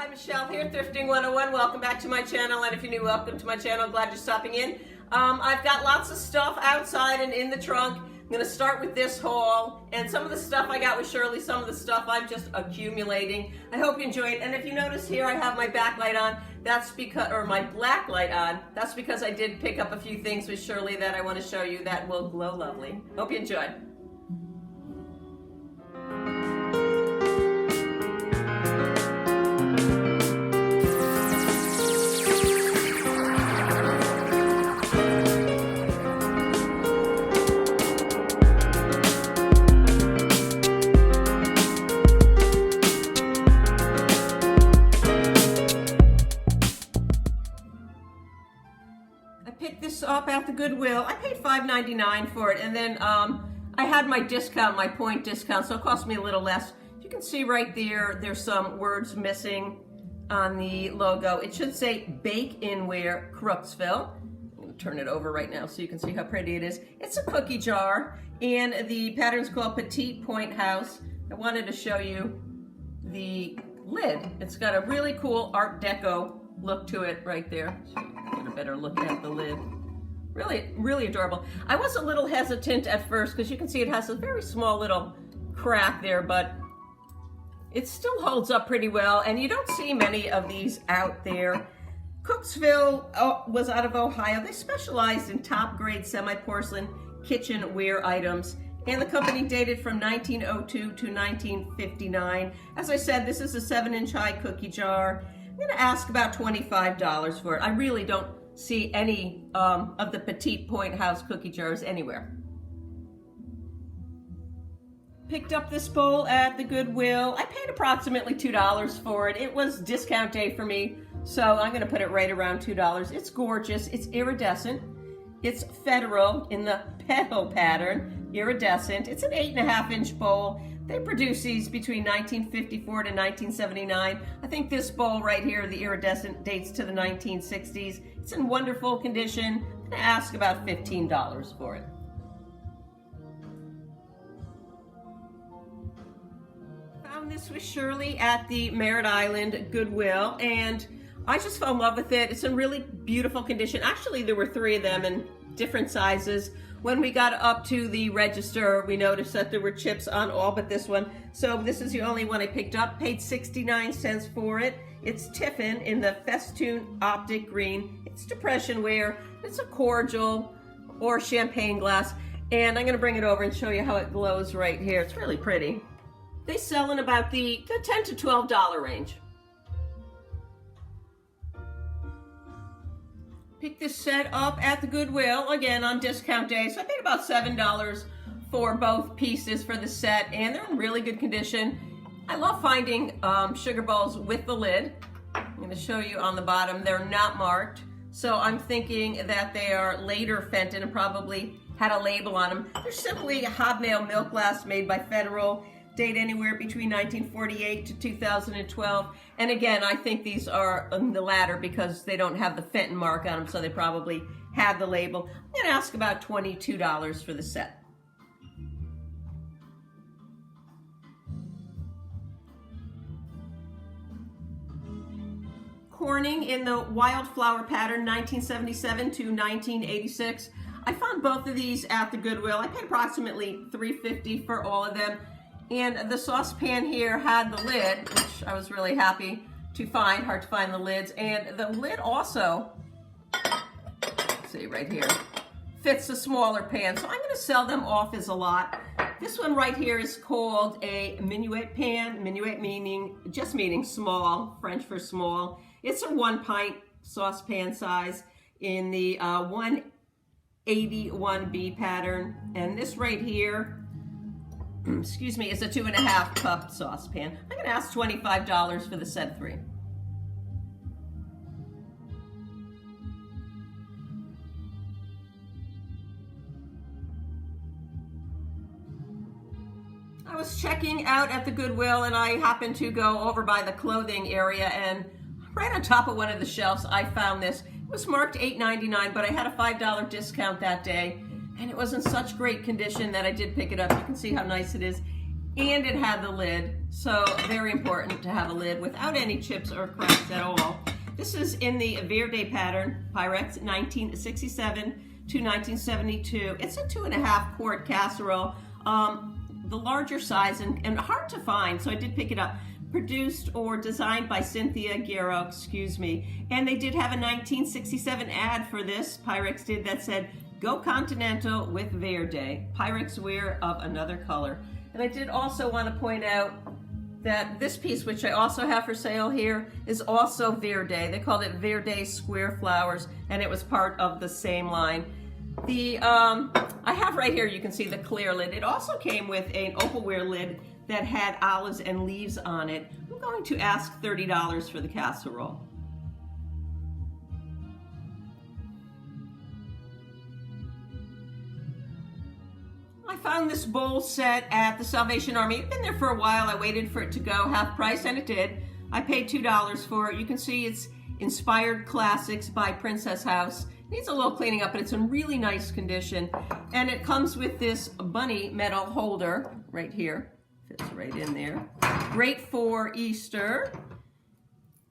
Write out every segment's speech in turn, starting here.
Hi, Michelle here, Thrifting 101. Welcome back to my channel, and if you're new, welcome to my channel. Glad you're stopping in. I've got lots of stuff outside and in the trunk. I'm going to start with this haul, and some of the stuff I got with Shirley, some of the stuff I'm just accumulating. I hope you enjoy it, and if you notice here, I have my backlight on. That's because, or my black light on. That's because I did pick up a few things with Shirley that I want to show you that will glow lovely. Hope you enjoy. Up at the Goodwill. I paid $5.99 for it, and then I had my discount, my point discount, so it cost me a little less. You can see right there, there's some words missing on the logo. It should say Bake-In-Ware Kooksville. I'm going to turn it over right now so you can see how pretty it is. It's a cookie jar, and the pattern's called Petite Point House. I wanted to show you the lid. It's got a really cool Art Deco look to it right there. So get a better look at the lid. Really adorable. I was a little hesitant at first because you can see it has a very small little crack there, but it still holds up pretty well, and you don't see many of these out there. Kooksville was out of Ohio. They specialized in top-grade semi-porcelain kitchenware items, and the company dated from 1902 to 1959. As I said, this is a 7-inch high cookie jar. I'm going to ask about $25 for it. I really don't see any of the Petite Point House cookie jars anywhere. Picked up this bowl at the Goodwill. I paid approximately $2 for it. It was discount day for me, so I'm going to put it right around $2. It's gorgeous. It's iridescent. It's federal in the petal pattern. Iridescent. It's an 8.5-inch bowl. They produced these between 1954 to 1979. I think this bowl right here, the iridescent, dates to the 1960s. It's in wonderful condition. I'm going to ask about $15 for it. Found this with Shirley at the Merritt Island Goodwill, and I just fell in love with it. It's in really beautiful condition. Actually, there were 3 of them in different sizes. When we got up to the register, we noticed that there were chips on all but this one. So this is the only one I picked up. Paid 69 cents for it. It's Tiffin in the Festoon Optic Green. It's depression wear. It's a cordial or champagne glass. And I'm going to bring it over and show you how it glows right here. It's really pretty. They sell in about the $10 to $12 range. Picked this set up at the Goodwill, again on discount day, so I paid about $7 for both pieces for the set, and they're in really good condition. I love finding sugar bowls with the lid. I'm going to show you on the bottom. They're not marked, so I'm thinking that they are later Fenton and probably had a label on them. They're simply a hobnail milk glass made by Federal. Date anywhere between 1948 to 2012. And again, I think these are the latter because they don't have the Fenton mark on them, so they probably have the label. I'm going to ask about $22 for the set. Corning in the Wildflower pattern, 1977 to 1986. I found both of these at the Goodwill. I paid approximately $3.50 for all of them. And the saucepan here had the lid, which I was really happy to find. Hard to find the lids. And the lid also, see right here, fits a smaller pan. So I'm going to sell them off as a lot. This one right here is called a minuet pan. Minuet meaning small, French for small. It's a 1-pint saucepan size in the 181B pattern. And this right here, excuse me, it's a 2.5 cup saucepan. I'm going to ask $25 for the set 3. I was checking out at the Goodwill, and I happened to go over by the clothing area, and right on top of one of the shelves I found this. It was marked $8.99, but I had a $5 discount that day. And it was in such great condition that I did pick it up. You can see how nice it is. and it had the lid, so very important to have a lid without any chips or cracks at all. This is in the Verde pattern, Pyrex 1967 to 1972. It's a 2.5 quart casserole, the larger size and hard to find, so I did pick it up. Produced or designed by Cynthia Guerrero, excuse me. And they did have a 1967 ad for this, Pyrex did, that said, "Go Continental with Verde, Pyrex wear of another color." And I did also want to point out that this piece, which I also have for sale here, is also Verde. They called it Verde Square Flowers, and it was part of the same line. The I have right here, you can see the clear lid. It also came with an opalware lid that had olives and leaves on it. I'm going to ask $30 for the casserole. I found this bowl set at the Salvation Army. It's been there for a while. I waited for it to go half price, and it did. I paid $2 for it. You can see it's Inspired Classics by Princess House. Needs a little cleaning up, but it's in really nice condition. And it comes with this bunny metal holder right here. Fits right in there. Great for Easter.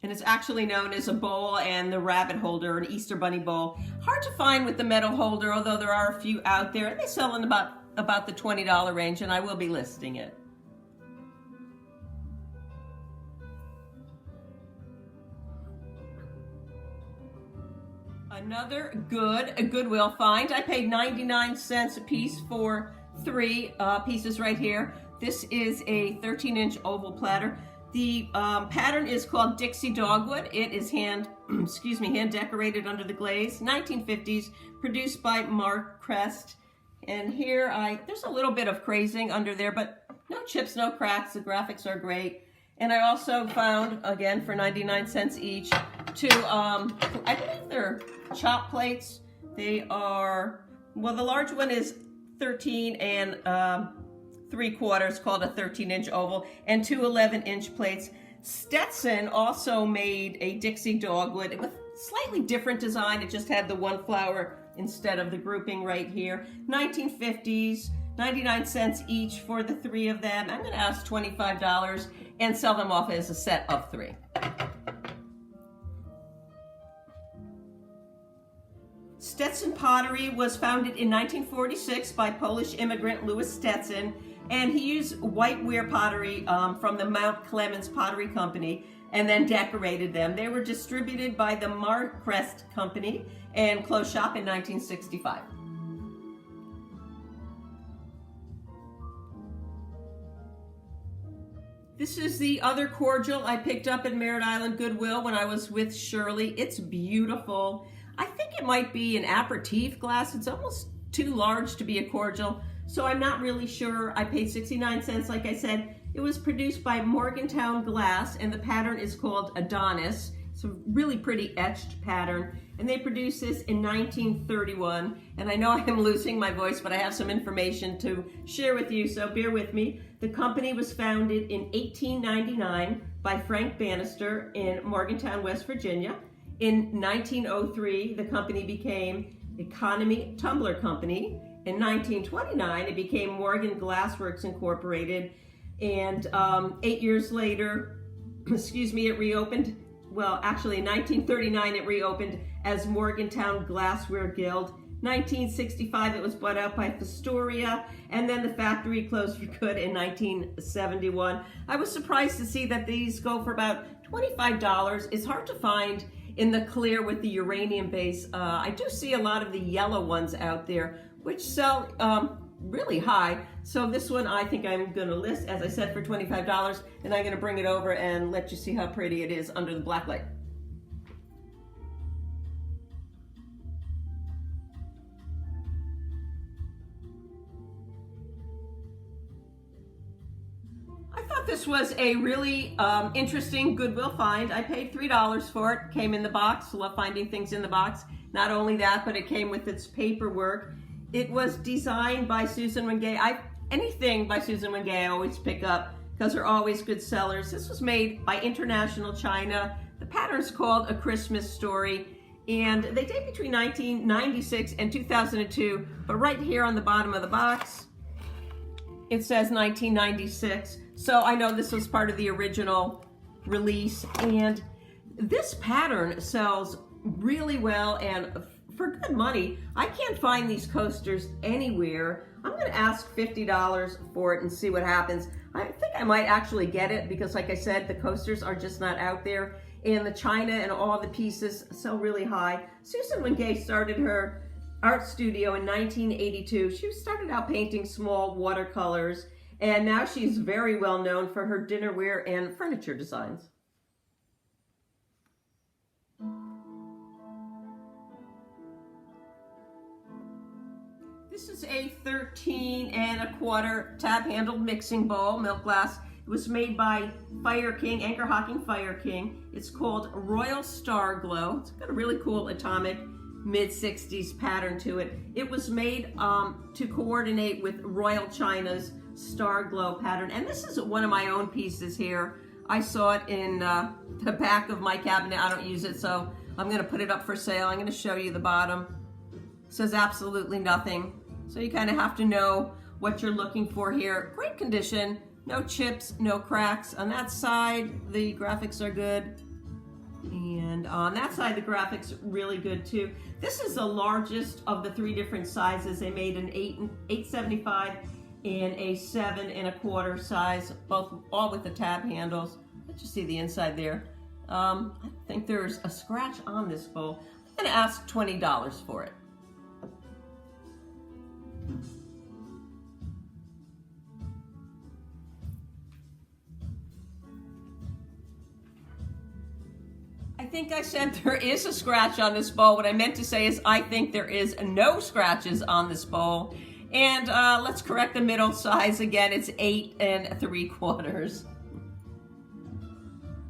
And it's actually known as a bowl and the rabbit holder, an Easter bunny bowl. Hard to find with the metal holder, although there are a few out there. And they sell in about the $20 range, and I will be listing it. Another Goodwill find. I paid 99 cents a piece for 3 pieces right here. This is a 13-inch oval platter. The pattern is called Dixie Dogwood. It is hand decorated under the glaze. 1950s, produced by Mark Crest. And here there's a little bit of crazing under there, but no chips, no cracks. The graphics are great. And I also found, again, for 99 cents each, 2, I believe they're chop plates. They are, well, the large one is 13 and 3/4, called a 13-inch oval, and 2 11-inch plates. Stetson also made a Dixie Dogwood with slightly different design. It just had the one flower instead of the grouping right here. 1950s, 99 cents each for the 3 of them. I'm going to ask $25 and sell them off as a set of 3. Stetson pottery was founded in 1946 by Polish immigrant Louis Stetson, and he used whiteware pottery from the Mount Clemens Pottery Company and then decorated them. They were distributed by the Mark Crest Company and closed shop in 1965. This is the other cordial I picked up at Merritt Island Goodwill when I was with Shirley. It's beautiful. I think it might be an aperitif glass. It's almost too large to be a cordial, so I'm not really sure. I paid 69 cents, like I said. It was produced by Morgantown Glass, and the pattern is called Adonis. It's a really pretty etched pattern, and they produced this in 1931. And I know I'm losing my voice, but I have some information to share with you, so bear with me. The company was founded in 1899 by Frank Bannister in Morgantown, West Virginia. In 1903, the company became Economy Tumbler Company. In 1929, it became Morgan Glassworks Incorporated. And 8 years later, it reopened. Well, actually, in 1939, it reopened as Morgantown Glassware Guild. 1965, it was bought out by Fostoria, and then the factory closed for good in 1971. I was surprised to see that these go for about $25. It's hard to find in the clear with the uranium base. I do see a lot of the yellow ones out there, which sell really high. So this one I think I'm going to list, as I said, for $25, and I'm going to bring it over and let you see how pretty it is under the black light. I thought this was a really interesting Goodwill find. I paid $3 for it. Came in the box. Love finding things in the box. Not only that, but it came with its paperwork. It was designed by Susan Wenge. Anything by Susan Wenge I always pick up because they're always good sellers. This was made by International China. The pattern's called A Christmas Story, and they date between 1996 and 2002. But right here on the bottom of the box, it says 1996. So I know this was part of the original release, and this pattern sells really well and for good money. I can't find these coasters anywhere. I'm gonna ask $50 for it and see what happens. I think I might actually get it because, like I said, the coasters are just not out there, and the china and all the pieces sell really high. Susan Wenge started her art studio in 1982. She started out painting small watercolors, and now she's very well known for her dinnerware and furniture designs. This is a 13¼ tab handled mixing bowl, milk glass. It was made by Fire King, Anchor Hocking Fire King. It's called Royal Starglo. It's got a really cool atomic mid-60s pattern to it. It was made to coordinate with Royal China's Starglo pattern. And this is one of my own pieces here. I saw it in the back of my cabinet. I don't use it, so I'm gonna put it up for sale. I'm gonna show you the bottom. It says absolutely nothing. So you kind of have to know what you're looking for here. Great condition, no chips, no cracks. On that side, the graphics are good. And on that side, the graphics really good too. This is the largest of the 3 different sizes. They made an 8.75 and a 7¼ size, all with the tab handles. Let's just see the inside there. I think there's a scratch on this bowl. I'm gonna ask $20 for it. I think I said there is a scratch on this bowl. What I meant to say is I think there is no scratches on this bowl. And let's correct the middle size again. It's 8¾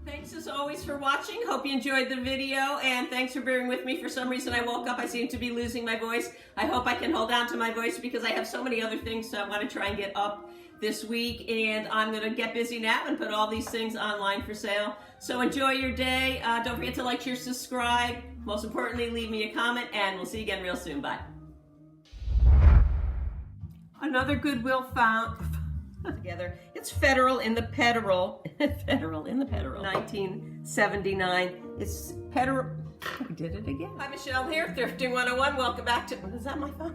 Thanks as always for watching. Hope you enjoyed the video, and thanks for bearing with me. For some reason I woke up, I seem to be losing my voice. I hope I can hold on to my voice because I have so many other things I want to try and get up this week, and I'm gonna get busy now and put all these things online for sale. So enjoy your day. Don't forget to like, share, subscribe. Most importantly, leave me a comment, and we'll see you again real soon. Bye. Another Goodwill found together. It's Federal in the Petrol. Federal in the Petrol. 1979. It's Petrol. I did it again. Hi, Michelle here, Thrifting 101. Welcome back to. Is that my phone?